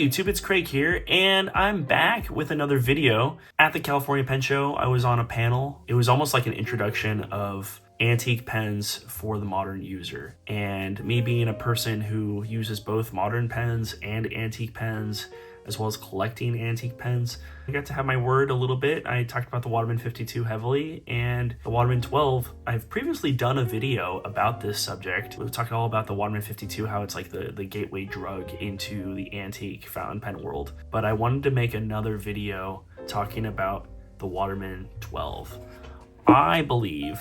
YouTube, it's Craig here, and I'm back with another video. At the California Pen Show, I was on a panel. It was almost like an introduction of antique pens for the modern user. And me being a person who uses both modern pens and antique pens, as well as collecting antique pens, I got to have my word a little bit. I talked about the Waterman 52 heavily, and the Waterman 12. I've previously done a video about this subject. We've talked all about the Waterman 52, how it's like the gateway drug into the antique fountain pen world. But I wanted to make another video talking about the Waterman 12. I believe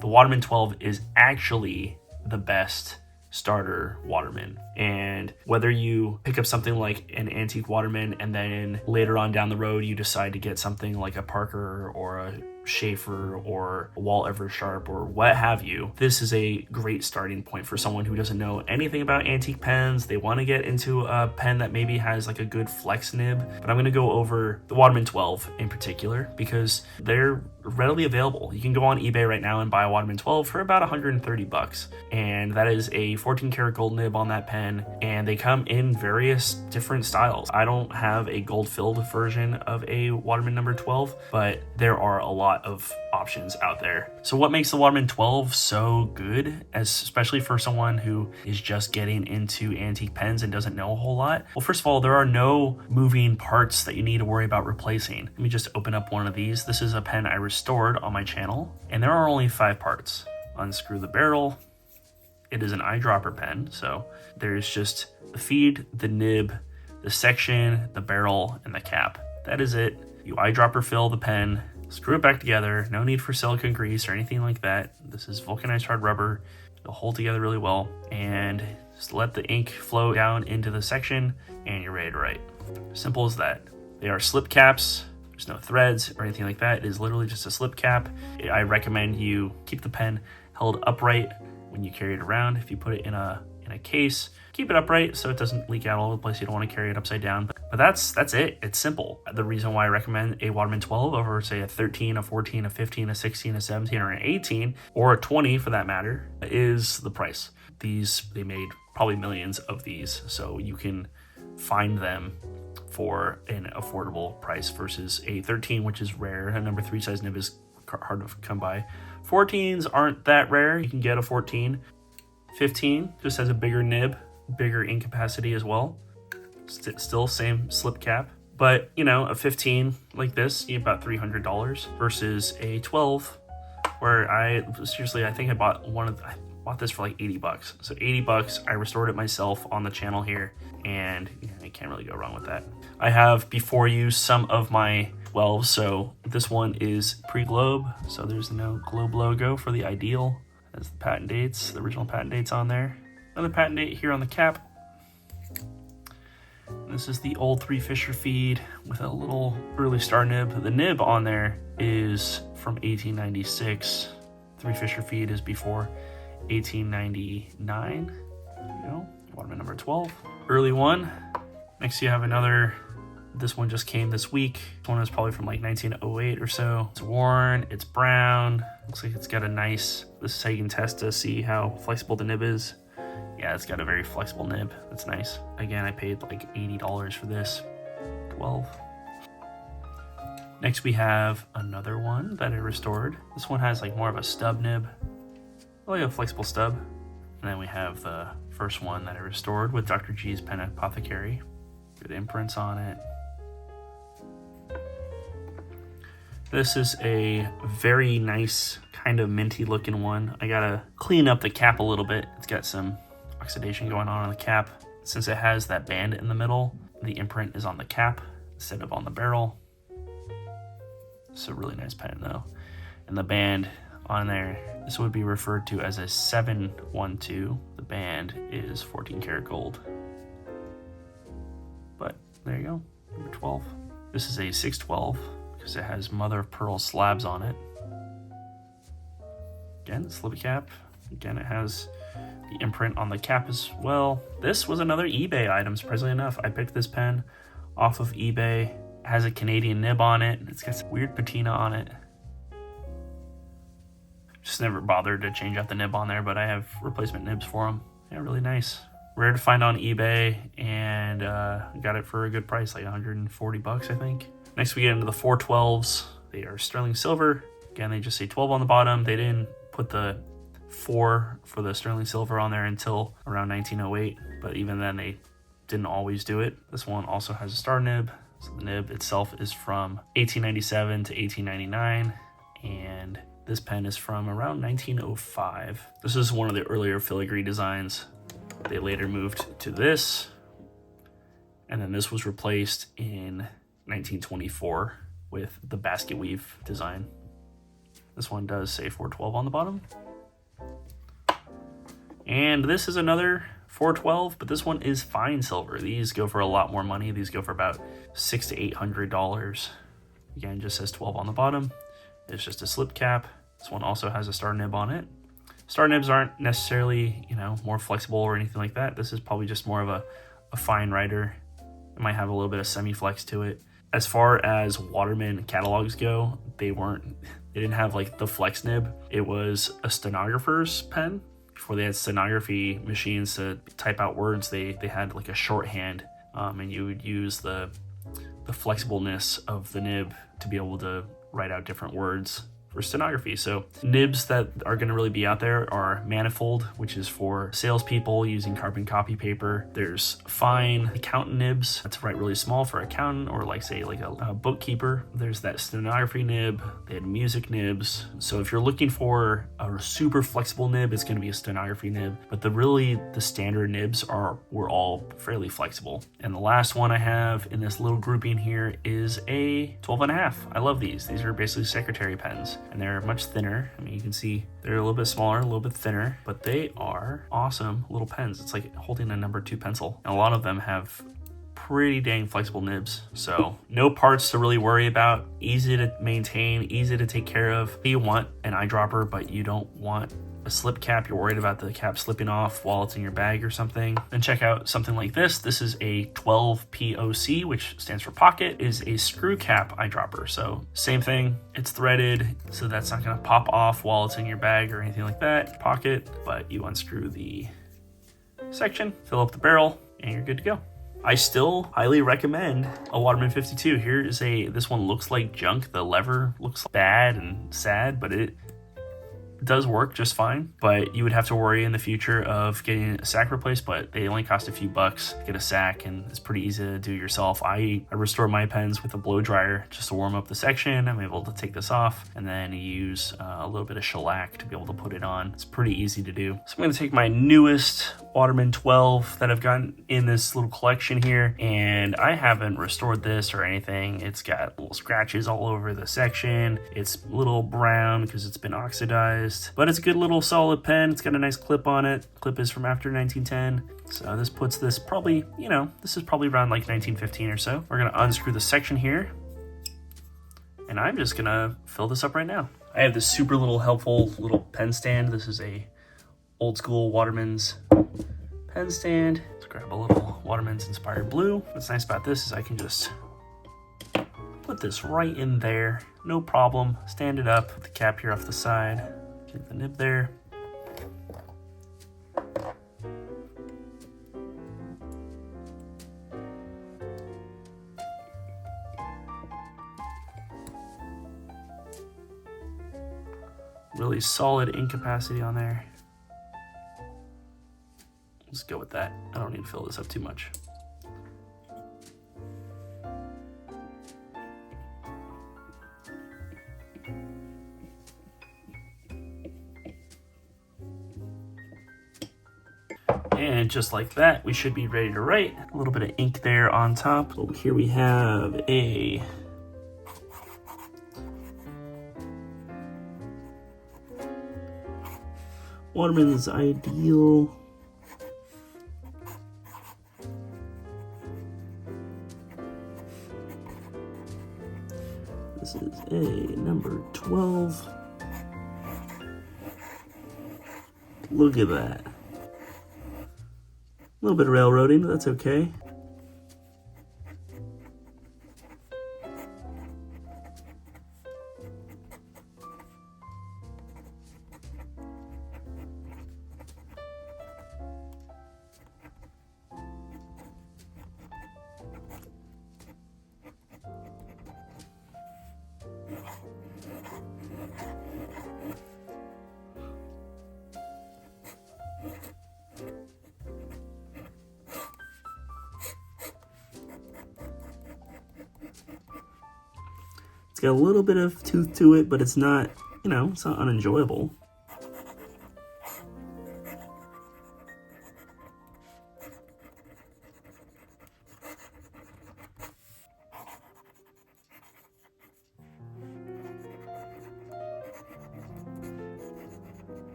the Waterman 12 is actually the best starter Waterman. And whether you pick up something like an antique Waterman and then later on down the road you decide to get something like a Parker or a Schaefer or a Walt Eversharp or what have you, this is a great starting point for someone who doesn't know anything about antique pens. They want to get into a pen that maybe has like a good flex nib. But I'm going to go over the Waterman 12 in particular because they're readily available. You can go on eBay right now and buy a Waterman 12 for about $130, and that is a 14 karat gold nib on that pen, and they come in various different styles. I don't have a gold filled version of a Waterman number 12, but there are a lot of options out there. So what makes the Waterman 12 so good, especially for someone who is just getting into antique pens and doesn't know a whole lot? Well, first of all, there are no moving parts that you need to worry about replacing. Let me just open up one of these. This is a pen I restored on my channel, and there are only 5 parts. Unscrew the barrel. It is an eyedropper pen, so there's just the feed, the nib, the section, the barrel, and the cap. That is it. You eyedropper fill the pen, screw it back together. No need for silicone grease or anything like that. This is vulcanized hard rubber. It'll hold together really well, and just let the ink flow down into the section and you're ready to write. Simple as that. They are slip caps. There's no threads or anything like that. It is literally just a slip cap. I recommend you keep the pen held upright when you carry it around. If you put it in a case, keep it upright so it doesn't leak out all over the place. You don't want to carry it upside down. But that's it. It's simple. The reason why I recommend a Waterman 12 over, say, a 13, a 14, a 15, a 16, a 17, or an 18, or a 20 for that matter, is the price. They made probably millions of these, so you can find them for an affordable price versus a 13, which is rare. A number 3 size nib is hard to come by. 14s aren't that rare. You can get a 14. 15 just has a bigger nib, bigger ink capacity as well. Still same slip cap, but you know, a 15 like this, you get about $300 versus a 12, where I think I bought this for like $80. So $80. I restored it myself on the channel here, and I can't really go wrong with that. I have before you some of my 12s. So this one is pre-globe, so there's no globe logo for the ideal. That's the patent dates, the original patent dates on there. Another patent date here on the cap. This is the old 3 Fisher feed with a little early star nib. The nib on there is from 1896. 3 Fisher feed is before 1899. There you go. Waterman number 12. Early one. Next you have another. This one just came this week. This one is probably from like 1908 or so. It's worn, it's brown. Looks like it's got a nice, this is how you can test to see how flexible the nib is. Yeah, it's got a very flexible nib. That's nice. Again, I paid like $80 for this. 12. Next we have another one that I restored. This one has like more of a stub nib. Like a flexible stub. And then we have the first one that I restored with Dr. G's Pen Apothecary. Good imprints on it. This is a very nice kind of minty looking one. I gotta clean up the cap a little bit. It's got some oxidation going on the cap. Since it has that band in the middle, the imprint is on the cap instead of on the barrel. It's a really nice pen though. And the band on there, this would be referred to as a 712. The band is 14 karat gold. But there you go, number 12. This is a 612 because it has mother of pearl slabs on it. Again, slip cap. Again, it has the imprint on the cap as well. This was another eBay item, surprisingly enough. I picked this pen off of eBay. It has a Canadian nib on it. It's got some weird patina on it. Just never bothered to change out the nib on there, but I have replacement nibs for them. Yeah, really nice. Rare to find on eBay, and got it for a good price, like 140 bucks, I think. Next we get into the 412s. They are sterling silver. Again, they just say 12 on the bottom. They didn't put the 4 for the sterling silver on there until around 1908, but even then they didn't always do it. This one also has a star nib. So the nib itself is from 1897 to 1899, and this pen is from around 1905. This is one of the earlier filigree designs. They later moved to this, and then this was replaced in 1924 with the basket weave design. This one does say 412 on the bottom. And this is another 412, but this one is fine silver. These go for a lot more money. These go for about $600 to $800. Again, just says 12 on the bottom. It's just a slip cap. This one also has a star nib on it. Star nibs aren't necessarily, more flexible or anything like that. This is probably just more of a fine writer. It might have a little bit of semi-flex to it. As far as Waterman catalogs go, they didn't have like the flex nib. It was a stenographer's pen. Before they had stenography machines to type out words, they had like a shorthand, and you would use the flexibleness of the nib to be able to write out different words for stenography. So nibs that are going to really be out there are manifold, which is for salespeople using carbon copy paper. There's fine accountant nibs to write really small for accountant, or like say like a bookkeeper. There's that stenography nib. They had music nibs. So if you're looking for a super flexible nib, it's going to be a stenography nib. But the standard nibs were all fairly flexible. And the last one I have in this little grouping here is a 12.5. I love these. These are basically secretary pens, and they're much thinner. I mean, you can see they're a little bit smaller, a little bit thinner, but they are awesome little pens. It's like holding a number 2 pencil. And a lot of them have pretty dang flexible nibs. So no parts to really worry about, easy to maintain, easy to take care of. You want an eyedropper, but you don't want a slip cap. You're worried about the cap slipping off while it's in your bag or something. Then check out something like this. This is a 12 POC, which stands for pocket, is a screw cap eyedropper. So same thing, it's threaded, so that's not gonna pop off while it's in your bag or anything like that. Pocket, but you unscrew the section, fill up the barrel, and you're good to go. I still highly recommend a Waterman 52. This one looks like junk. The lever looks bad and sad, but it does work just fine. But you would have to worry in the future of getting a sack replaced, but they only cost a few bucks to get a sack, and it's pretty easy to do yourself. I restore my pens with a blow dryer just to warm up the section. I'm able to take this off and then use a little bit of shellac to be able to put it on. It's pretty easy to do. So I'm going to take my newest Waterman 12 that I've gotten in this little collection here, and I haven't restored this or anything. It's got little scratches all over the section. It's a little brown because it's been oxidized, but it's a good little solid pen. It's got a nice clip on it. Clip is from after 1910. So this puts this probably, this is probably around like 1915 or so. We're gonna unscrew the section here, and I'm just gonna fill this up right now. I have this super little helpful little pen stand. This is a old school Waterman's pen stand. Let's grab a little Waterman's inspired blue. What's nice about this is I can just put this right in there, no problem. Stand it up, put the cap here off the side, get the nib there. Really solid ink capacity on there. Let's go with that. I don't need to fill this up too much. And just like that, we should be ready to write. A little bit of ink there on top. Over here we have a Waterman's Ideal. This is a number 12. Look at that. A little bit of railroading, but that's okay. It's got a little bit of tooth to it, but it's not, you know, it's not unenjoyable.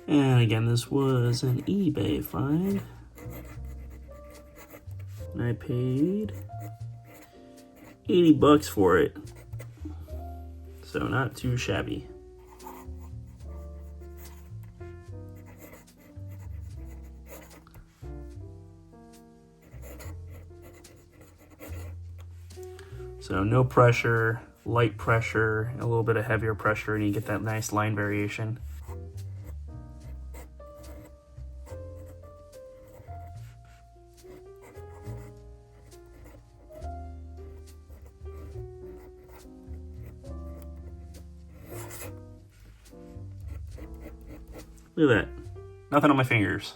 And again, this was an eBay find. And I paid 80 bucks for it. So not too shabby. So no pressure, light pressure, a little bit of heavier pressure, and you get that nice line variation. Look at that. Nothing on my fingers.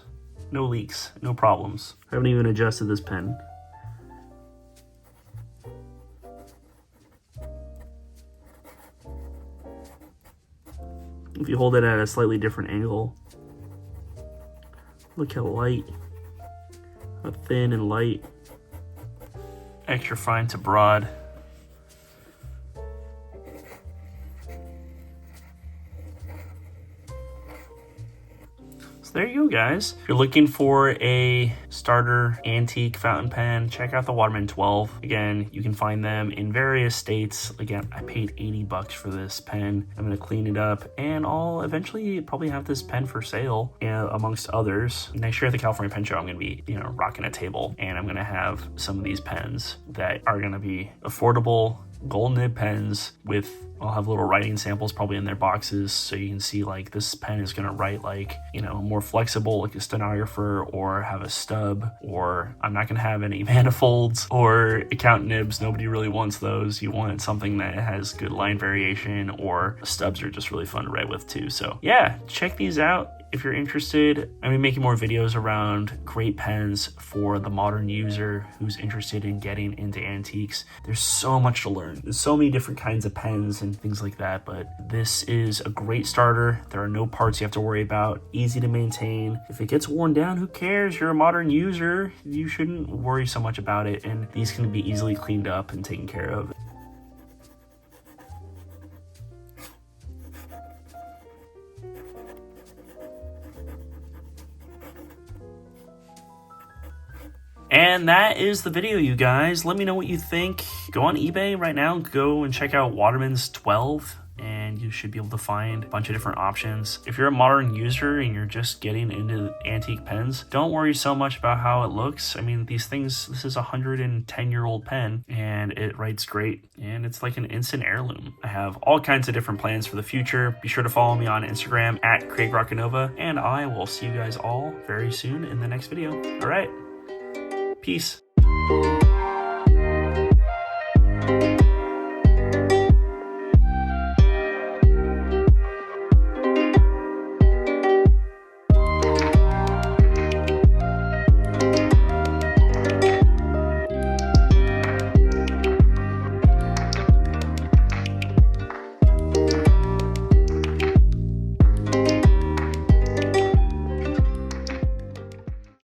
No leaks, no problems. I haven't even adjusted this pen. If you hold it at a slightly different angle, look how light, how thin and light. Extra fine to broad. So there you go, guys. If you're looking for a starter antique fountain pen, check out the Waterman 12. Again, you can find them in various states. Again, I paid 80 bucks for this pen. I'm gonna clean it up, and I'll eventually probably have this pen for sale, amongst others. Next year at the California Pen Show, I'm gonna be, you know, rocking a table, and I'm gonna have some of these pens that are gonna be affordable gold nib pens with, I'll have little writing samples probably in their boxes, so you can see like this pen is going to write like, you know, more flexible like a stenographer, or have a stub, or I'm not going to have any manifolds or account nibs. Nobody really wants those. You want something that has good line variation, or stubs are just really fun to write with too. So yeah, check these out. If you're interested, I'm gonna be making more videos around great pens for the modern user who's interested in getting into antiques. There's so much to learn. There's so many different kinds of pens and things like that, but this is a great starter. There are no parts you have to worry about, easy to maintain. If it gets worn down, who cares? You're a modern user. You shouldn't worry so much about it, and these can be easily cleaned up and taken care of. And that is the video, you guys. Let me know what you think. Go on eBay right now, go and check out Waterman's 12, and you should be able to find a bunch of different options. If you're a modern user and you're just getting into antique pens, don't worry so much about how it looks. I mean, these things, this is a 110-year-old pen, and it writes great, and it's like an instant heirloom. I have all kinds of different plans for the future. Be sure to follow me on Instagram at Craig Roccanova, and I will see you guys all very soon in the next video. All right. Peace.